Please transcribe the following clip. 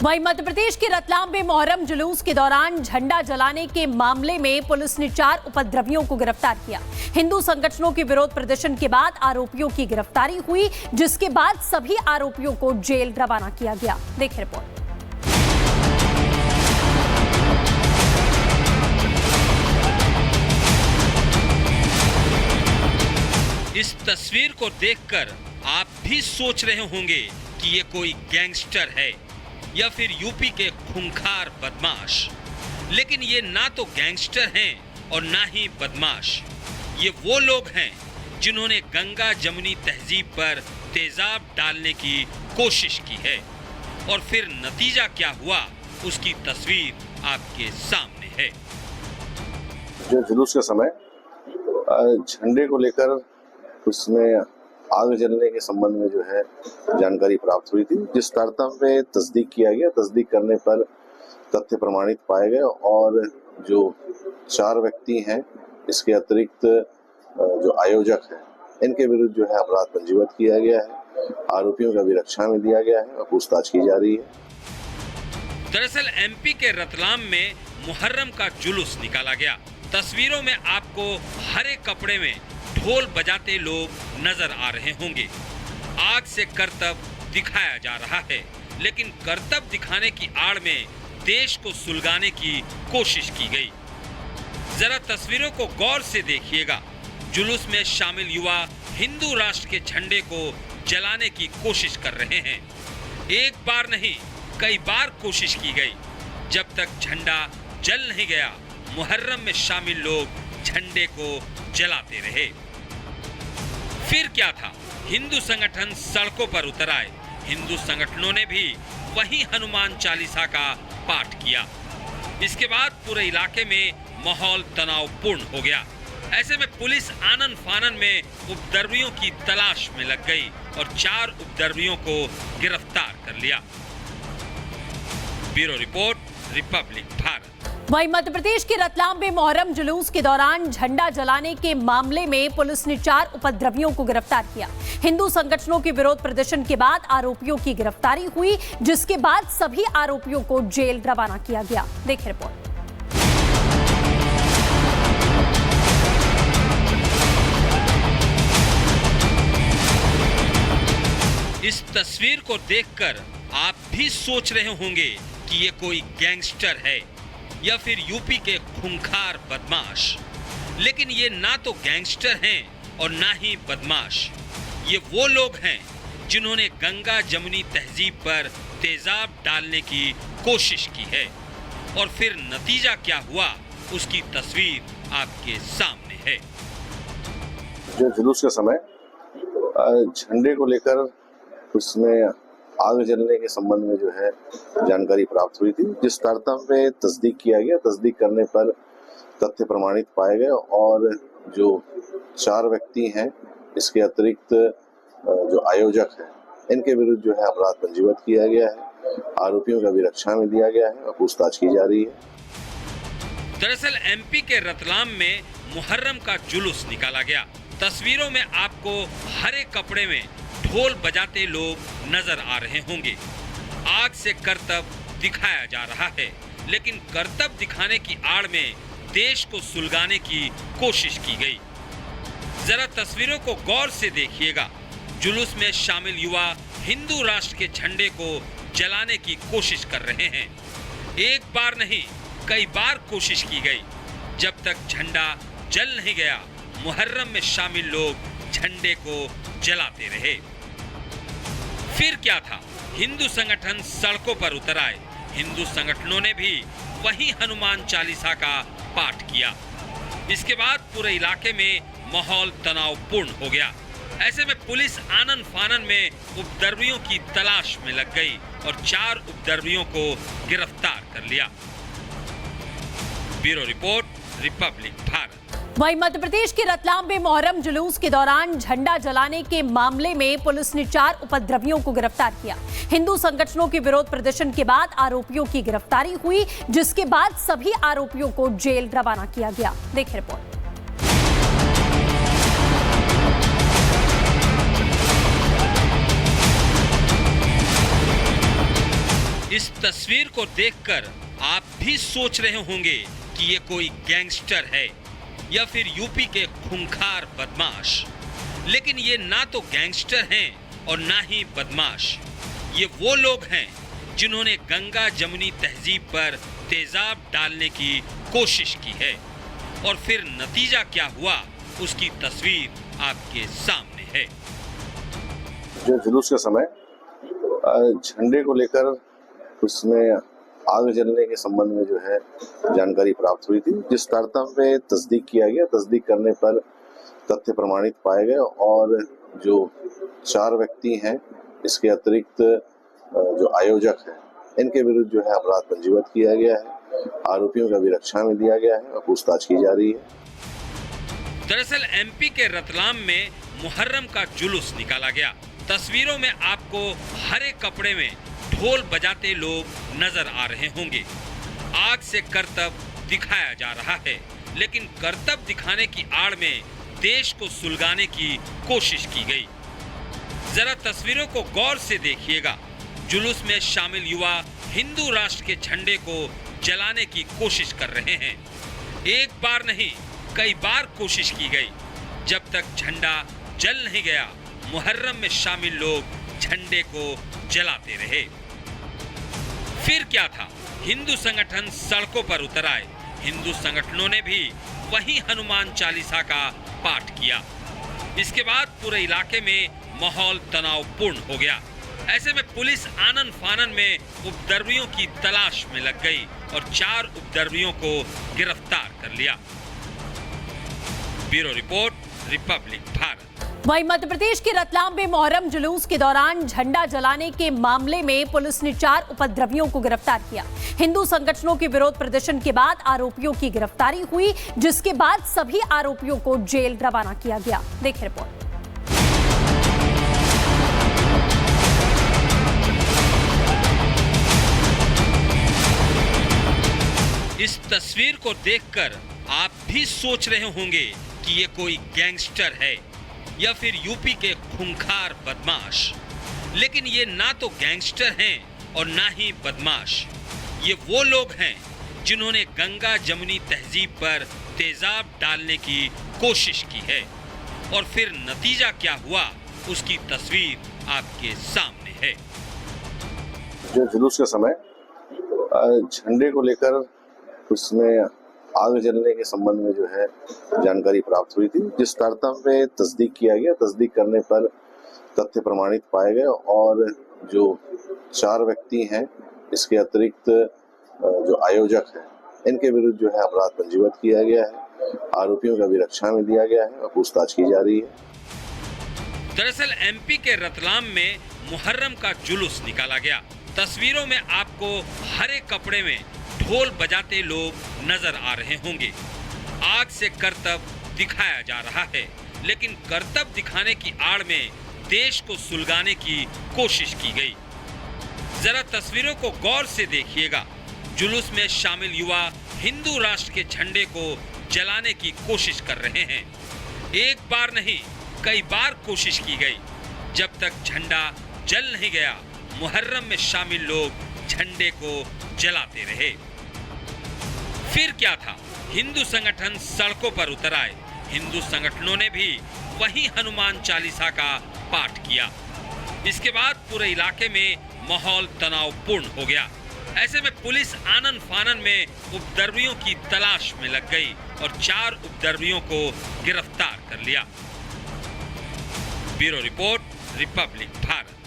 वहीं मध्य प्रदेश के रतलाम में मोहर्रम जुलूस के दौरान झंडा जलाने के मामले में पुलिस ने 4 उपद्रवियों को गिरफ्तार किया। हिंदू संगठनों के विरोध प्रदर्शन के बाद आरोपियों की गिरफ्तारी हुई, जिसके बाद सभी आरोपियों को जेल रवाना किया गया। देखिए रिपोर्ट। इस तस्वीर को देखकर आप भी सोच रहे होंगे कि ये कोई गैंगस्टर है या फिर यूपी के खूंखार बदमाश। लेकिन ये ना तो गैंगस्टर हैं और ना ही बदमाश। ये वो लोग हैं जिन्होंने गंगा जमुनी तहजीब पर तेजाब डालने की कोशिश की है और फिर नतीजा क्या हुआ उसकी तस्वीर आपके सामने है। जो जुलूस के समय झंडे को लेकर उसमें आग जलने के संबंध में जो है जानकारी प्राप्त हुई थी, जिस कर्तव्य पे तस्दीक किया गया। तस्दीक करने पर तथ्य प्रमाणित पाए गए और जो 4 व्यक्ति हैं, इसके अतिरिक्त जो आयोजक हैं, इनके विरुद्ध जो है अपराध पंजीबद्ध किया गया है। आरोपियों का अभिरक्षा में दिया गया है और पूछताछ की जा रही है। दरअसल एमपी के रतलाम में मुहर्रम का जुलूस निकाला गया। तस्वीरों में आपको हरे कपड़े में ढोल बजाते लोग नजर आ रहे होंगे। आग से करतब दिखाया जा रहा है, लेकिन करतब दिखाने की आड़ में देश को सुलगाने की कोशिश की गई। जरा तस्वीरों को गौर से देखिएगा। जुलूस में शामिल युवा हिंदू राष्ट्र के झंडे को जलाने की कोशिश कर रहे हैं। एक बार नहीं, कई बार कोशिश की गई। जब तक झंडा जल नहीं गया, मुहर्रम में शामिल लोग झंडे को जलाते रहे। फिर क्या था, हिंदू संगठन सड़कों पर उतर आए। हिंदू संगठनों ने भी वही हनुमान चालीसा का पाठ किया। इसके बाद पूरे इलाके में माहौल तनावपूर्ण हो गया। ऐसे में पुलिस आनन फानन में उपद्रवियों की तलाश में लग गई और 4 उपद्रवियों को गिरफ्तार कर लिया। Bureau report, Republic Bharat. वहीं मध्य प्रदेश के रतलाम में मोहर्रम जुलूस के दौरान झंडा जलाने के मामले में पुलिस ने 4 उपद्रवियों को गिरफ्तार किया। हिंदू संगठनों के विरोध प्रदर्शन के बाद आरोपियों की गिरफ्तारी हुई, जिसके बाद सभी आरोपियों को जेल रवाना किया गया। देखिए रिपोर्ट। इस तस्वीर को देखकर आप भी सोच रहे होंगे कि ये कोई गैंगस्टर है या फिर यूपी के खूंखार बदमाश। लेकिन ये ना तो गैंगस्टर हैं और ना ही बदमाश। ये वो लोग हैं जिन्होंने गंगा जमुनी तहजीब पर तेजाब डालने की कोशिश की है और फिर नतीजा क्या हुआ उसकी तस्वीर आपके सामने है। जो जुलूस के समय झंडे को लेकर उसमें आग जलने के संबंध में जो है जानकारी प्राप्त हुई थी, जिस कर्तव्य पे तस्दीक किया गया। तस्दीक करने पर तथ्य प्रमाणित पाए गए और जो 4 व्यक्ति हैं, इसके अतिरिक्त जो आयोजक हैं, इनके विरुद्ध जो है अपराध पंजीबद्ध किया गया है। आरोपियों का अभिरक्षा में दिया गया है और पूछताछ की जा रही है। दरअसल एमपी के रतलाम में मुहर्रम का जुलूस निकाला गया। तस्वीरों में आपको हरे कपड़े में ढोल बजाते लोग नजर आ रहे होंगे। आग से करतब दिखाया जा रहा है, लेकिन करतब दिखाने की आड़ में देश को सुलगाने की कोशिश की गई। जरा तस्वीरों को गौर से देखिएगा। जुलूस में शामिल युवा हिंदू राष्ट्र के झंडे को जलाने की कोशिश कर रहे हैं। एक बार नहीं, कई बार कोशिश की गई। जब तक झंडा जल नहीं गया, मुहर्रम में शामिल लोग झंडे को जलाते रहे। फिर क्या था, हिंदू संगठन सड़कों पर उतर आए। हिंदू संगठनों ने भी वही हनुमान चालीसा का पाठ किया। इसके बाद पूरे इलाके में माहौल तनावपूर्ण हो गया। ऐसे में पुलिस आनन फानन में उपद्रवियों की तलाश में लग गई और 4 उपद्रवियों को गिरफ्तार कर लिया। Bureau report, Republic Bharat. वहीं मध्य प्रदेश के रतलाम में मोहर्रम जुलूस के दौरान झंडा जलाने के मामले में पुलिस ने 4 उपद्रवियों को गिरफ्तार किया। हिंदू संगठनों के विरोध प्रदर्शन के बाद आरोपियों की गिरफ्तारी हुई, जिसके बाद सभी आरोपियों को जेल रवाना किया गया। देखिए रिपोर्ट। इस तस्वीर को देखकर आप भी सोच रहे होंगे कि ये कोई गैंगस्टर है या फिर यूपी के खूंखार बदमाश। लेकिन ये ना तो गैंगस्टर हैं और ना ही बदमाश। ये वो लोग हैं जिन्होंने गंगा जमुनी तहजीब पर तेजाब डालने की कोशिश की है और फिर नतीजा क्या हुआ उसकी तस्वीर आपके सामने है। जो जुलूस के समय झंडे को लेकर उसमें आग जलने के संबंध में जो है जानकारी प्राप्त हुई थी, जिस तारतम्य में तस्दीक किया गया। तस्दीक करने पर तथ्य प्रमाणित पाए गए और जो 4 व्यक्ति हैं, इसके अतिरिक्त जो आयोजक हैं, इनके विरुद्ध जो है अपराध पंजीबद्ध किया गया है। आरोपियों का भी रक्षा में दिया गया है और पूछताछ की जा रही है। दरअसल एमपी के रतलाम में मुहर्रम का जुलूस निकाला गया। तस्वीरों में आपको हरे कपड़े में ढोल बजाते लोग नजर आ रहे होंगे। आग से करतब दिखाया जा रहा है, लेकिन करतब दिखाने की आड़ में देश को सुलगाने की कोशिश की गई। जरा तस्वीरों को गौर से देखिएगा। जुलूस में शामिल युवा हिंदू राष्ट्र के झंडे को जलाने की कोशिश कर रहे हैं। एक बार नहीं, कई बार कोशिश की गई। जब तक झंडा जल नहीं गया, मुहर्रम में शामिल लोग झंडे को जलाते रहे। फिर क्या था, हिंदू संगठन सड़कों पर उतर आए। हिंदू संगठनों ने भी वही हनुमान चालीसा का पाठ किया। इसके बाद पूरे इलाके में माहौल तनावपूर्ण हो गया। ऐसे में पुलिस आनन फानन में उपद्रवियों की तलाश में लग गई और 4 उपद्रवियों को गिरफ्तार कर लिया। Bureau report, Republic Bharat. वहीं मध्य प्रदेश के रतलाम में मुहर्रम जुलूस के दौरान झंडा जलाने के मामले में पुलिस ने 4 उपद्रवियों को गिरफ्तार किया। हिंदू संगठनों के विरोध प्रदर्शन के बाद आरोपियों की गिरफ्तारी हुई, जिसके बाद सभी आरोपियों को जेल रवाना किया गया। देखिए रिपोर्ट। इस तस्वीर को देखकर आप भी सोच रहे होंगे कि ये कोई गैंगस्टर है या फिर यूपी के खूंखार बदमाश। लेकिन ये ना तो गैंगस्टर हैं और ना ही बदमाश। ये वो लोग हैं जिन्होंने गंगा जमुनी तहजीब पर तेजाब डालने की कोशिश की है और फिर नतीजा क्या हुआ उसकी तस्वीर आपके सामने है। जो जुलूस के समय झंडे को लेकर उसमें आग जलने के संबंध में जो है जानकारी प्राप्त हुई थी, जिस तारतम्य में तस्दीक किया गया। तस्दीक करने पर तथ्य प्रमाणित पाए गए और जो 4 व्यक्ति हैं, इसके अतिरिक्त जो आयोजक हैं, इनके विरुद्ध जो है अपराध पंजीबद्ध किया गया है। आरोपियों का भी रक्षा में दिया गया है और पूछताछ की जा रही है। दरअसल एमपी के रतलाम में मुहर्रम का जुलूस निकाला गया। तस्वीरों में आपको हरे कपड़े में ढोल बजाते लोग नजर आ रहे होंगे। आग से करतब दिखाया जा रहा है, लेकिन करतब दिखाने की आड़ में देश को सुलगाने की कोशिश की गई। जरा तस्वीरों को गौर से देखिएगा। जुलूस में शामिल युवा हिंदू राष्ट्र के झंडे को जलाने की कोशिश कर रहे हैं। एक बार नहीं, कई बार कोशिश की गई। जब तक झंडा जल नहीं गया, मुहर्रम में शामिल लोग झंडे को जलाते रहे। फिर क्या था, हिंदू संगठन सड़कों पर उतर आए। हिंदू संगठनों ने भी वही हनुमान चालीसा का पाठ किया। इसके बाद पूरे इलाके में माहौल तनावपूर्ण हो गया। ऐसे में पुलिस आनन फानन में उपद्रवियों की तलाश में लग गई और 4 उपद्रवियों को गिरफ्तार कर लिया। Bureau report, Republic Bharat.